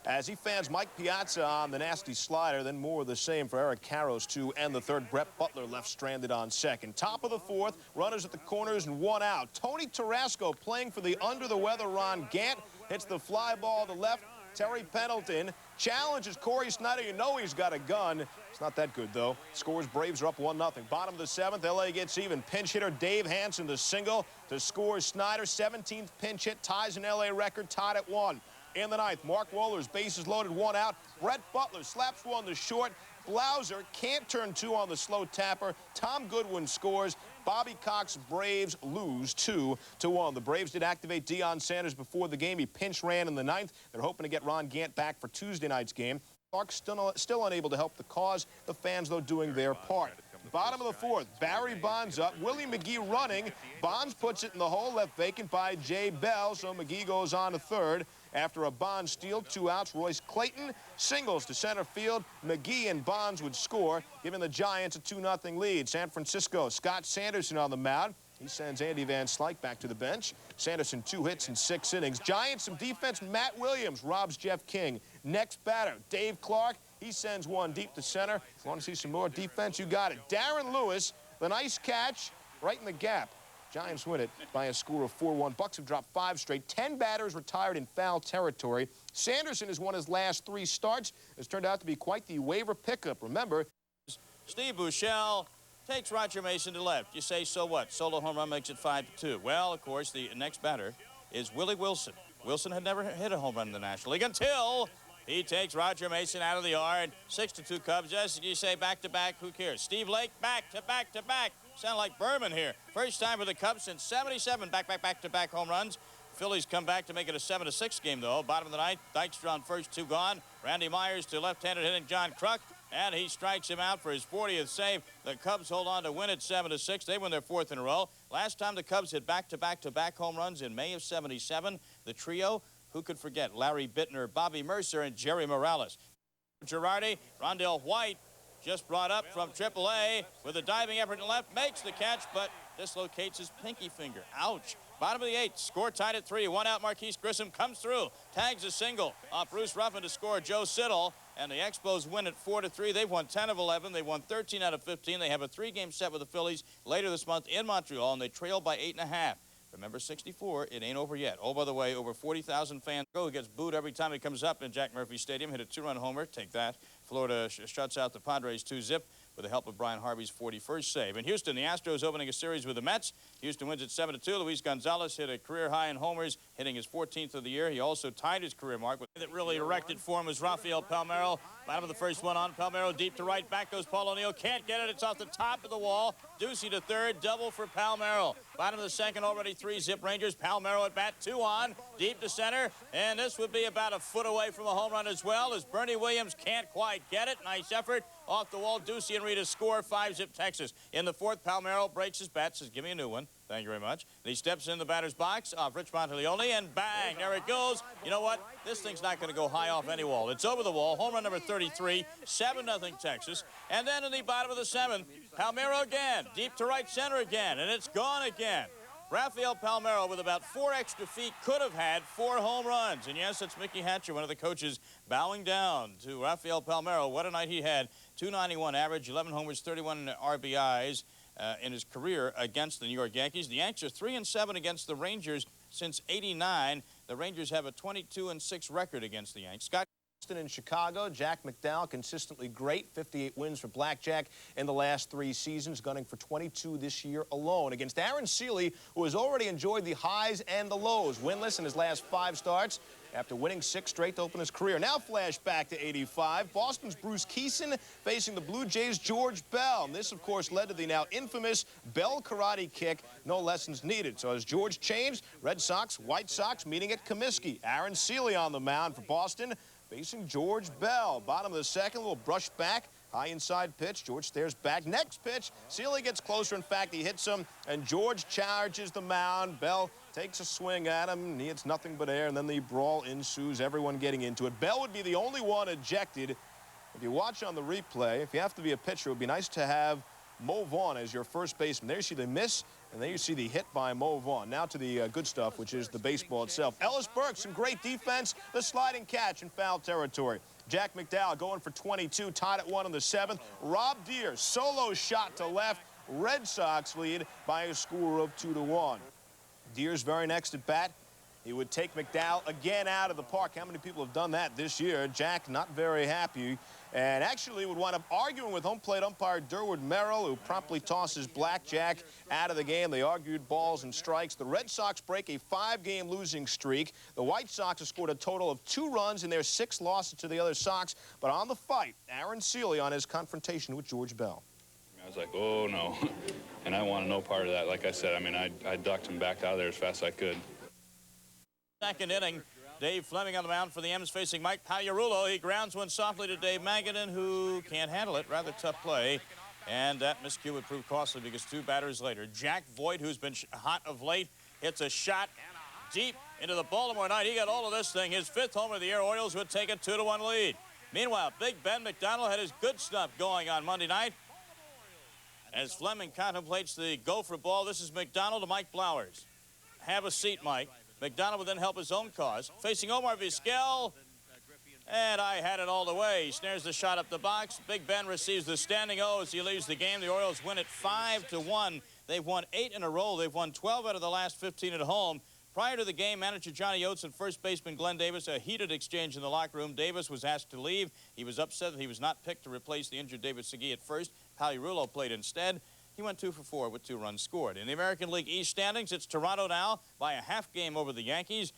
as he fans Mike Piazza on the nasty slider. Then more of the same for Eric Karros to end the third. Brett Butler left stranded on second. Top of the fourth, runners at the corners and one out. Tony Tarasco playing for the under-the-weather Ron Gant hits the fly ball to left. Terry Pendleton challenges Corey Snyder. You know he's got a gun. It's not that good, though. Scores Braves are up 1-0. Bottom of the seventh, L.A. gets even. Pinch hitter Dave Hansen to single to score Snyder. 17th pinch hit, ties an L.A. record, tied at 1. In the ninth, Mark Wohlers, bases loaded, one out. Brett Butler slaps one to short. Blauser can't turn two on the slow tapper. Tom Goodwin scores. Bobby Cox Braves lose 2-1. The Braves did activate Deion Sanders before the game. He pinch ran in the ninth. They're hoping to get Ron Gant back for Tuesday night's game. Clark still unable to help the cause. The fans, though, doing their part. Bottom of the fourth, Barry Bonds up. Willie McGee running. Bonds puts it in the hole, left vacant by Jay Bell, so McGee goes on to third. After a Bonds steal, 2 outs, Royce Clayton singles to center field. McGee and Bonds would score, giving the Giants a 2-0 lead. San Francisco, Scott Sanderson on the mound. He sends Andy Van Slyke back to the bench. Sanderson 2 hits in 6 innings. Giants some defense. Matt Williams robs Jeff King. Next batter, Dave Clark. He sends one deep to center. Want to see some more defense? You got it. Darren Lewis, the nice catch right in the gap. Giants win it by a score of 4-1. Bucks have dropped 5 straight. 10 batters retired in foul territory. Sanderson has won his last 3 starts. It's turned out to be quite the waiver pickup. Remember, Steve Buechele takes Roger Mason to left. You say, so what? Solo home run makes it 5-2. Well, of course, the next batter is Willie Wilson. Wilson had never hit a home run in the National League until he takes Roger Mason out of the yard. 6-2 Cubs. Just you say back-to-back, who cares? Steve Lake back-to-back-to-back. Sound like Berman here. First time for the Cubs since 77 back-to-back home runs. Phillies come back to make it a 7-6 game, though. Bottom of the ninth, Dykstra on first, 2 gone. Randy Myers to left-handed hitting John Kruk, and he strikes him out for his 40th save. The Cubs hold on to win it 7-6. They win their 4th in a row. Last time the Cubs hit back-to-back home runs in May of 77. The trio, who could forget? Larry Bittner, Bobby Mercer, and Jerry Morales. Girardi, Rondell White, just brought up from AAA with a diving effort to left, makes the catch, but dislocates his pinky finger. Ouch. Bottom of the 8th, score tied at 3. One out, Marquise Grissom comes through, tags a single off Bruce Ruffin to score Joe Siddall, and the Expos win at 4-3. They've won 10 of 11. They won 13 out of 15. They have a 3-game set with the Phillies later this month in Montreal, and they trail by 8.5. Remember, 64, it ain't over yet. Oh, by the way, over 40,000 fans go. He gets booed every time he comes up in Jack Murphy Stadium. Hit a 2-run homer. Take that. Florida shuts out the Padres 2-zip with the help of Brian Harvey's 41st save. In Houston, the Astros opening a series with the Mets. Houston wins it 7-2. Luis Gonzalez hit a career high in homers, hitting his 14th of the year. He also tied his career mark. That really erected for him was Rafael Palmeiro. Bottom of the first one on Palmeiro, deep to right. Back goes Paul O'Neill. Can't get it. It's off the top of the wall. Ducey to third. Double for Palmeiro. Bottom of the second, already 3-zip Rangers. Palmeiro at bat, 2 on. Deep to center. And this would be about a foot away from a home run as well, as Bernie Williams can't quite get it. Nice effort. Off the wall, Ducey and Rita score. 5-zip Texas. In the 4th, Palmeiro breaks his bat, says, give me a new one. Thank you very much. And he steps in the batter's box off Rich Monteleone, and bang, there it goes. You know what? This thing's not going to go high off any wall. It's over the wall. Home run number 33, 7-0 Texas. And then in the bottom of the 7th, Palmeiro again, deep to right center again, and it's gone again. Rafael Palmeiro, with about 4 extra feet, could have had 4 home runs. And yes, it's Mickey Hatcher, one of the coaches, bowing down to Rafael Palmeiro. What a night he had. 291 average, 11 homers, 31 RBIs in his career against the New York Yankees. The Yanks are 3-7 against the Rangers since '89. The Rangers have a 22-6 record against the Yanks. Scott in Chicago, Jack McDowell consistently great. 58 wins for Blackjack in the last 3 seasons, gunning for 22 this year alone. Against Aaron Seeley, who has already enjoyed the highs and the lows. Winless in his last 5 starts after winning 6 straight to open his career. Now flash back to '85. Boston's Bruce Keeson facing the Blue Jays' George Bell. And this, of course, led to the now infamous Bell karate kick. No lessons needed. So as George changed, Red Sox, White Sox meeting at Comiskey. Aaron Seeley on the mound for Boston, facing George Bell. Bottom of the second, a little brush back. High inside pitch. George stares back. Next pitch, Seeley gets closer. In fact, he hits him, and George charges the mound. Bell takes a swing at him, and he hits nothing but air, and then the brawl ensues, everyone getting into it. Bell would be the only one ejected. If you watch on the replay, if you have to be a pitcher, it would be nice to have Mo Vaughn as your first baseman. There you see the miss And then you see the hit by Mo Vaughn. Now to the good stuff, which is the baseball itself. Ellis Burke, some great defense. The sliding catch in foul territory. Jack McDowell going for 22, tied at 1 in the 7th. Rob Deere, solo shot to left. Red Sox lead by a score of 2-1. Deere's very next at bat. He would take McDowell again out of the park. How many people have done that this year? Jack not very happy, and actually would wind up arguing with home plate umpire Durwood Merrill, who promptly tosses Blackjack out of the game. They argued balls and strikes. The Red Sox break a 5-game losing streak. The White Sox have scored a total of 2 runs in their 6 losses to the other Sox. But on the fight, Aaron Seeley on his confrontation with George Bell. I was like, oh, no. And I wanted no part of that. Like I said, I mean, I ducked and backed out of there as fast as I could. Second inning, Dave Fleming on the mound for the M's facing Mike Pagliarulo. He grounds one softly to Dave Magadan, who can't handle it. Rather tough play. And that miscue would prove costly because 2 batters later, Jack Voigt, who's been hot of late, hits a shot deep into the Baltimore night. He got all of this thing. His 5th homer of the year. Orioles would take a 2-1 lead. Meanwhile, Big Ben McDonald had his good stuff going on Monday night. As Fleming contemplates the gopher ball, this is McDonald to Mike Blowers. Have a seat, Mike. McDonald would then help his own cause. Facing Omar Vizquel. And I had it all the way. He snares the shot up the box. Big Ben receives the standing O as he leaves the game. The Orioles win it 5-1. They've won 8 in a row. They've won 12 out of the last 15 at home. Prior to the game, manager Johnny Oates and first baseman Glenn Davis, a heated exchange in the locker room. Davis was asked to leave. He was upset that he was not picked to replace the injured David Segui at first. Pagliarulo played instead. He went 2 for 4 with 2 runs scored. In the American League East standings, it's Toronto now by a half game over the Yankees.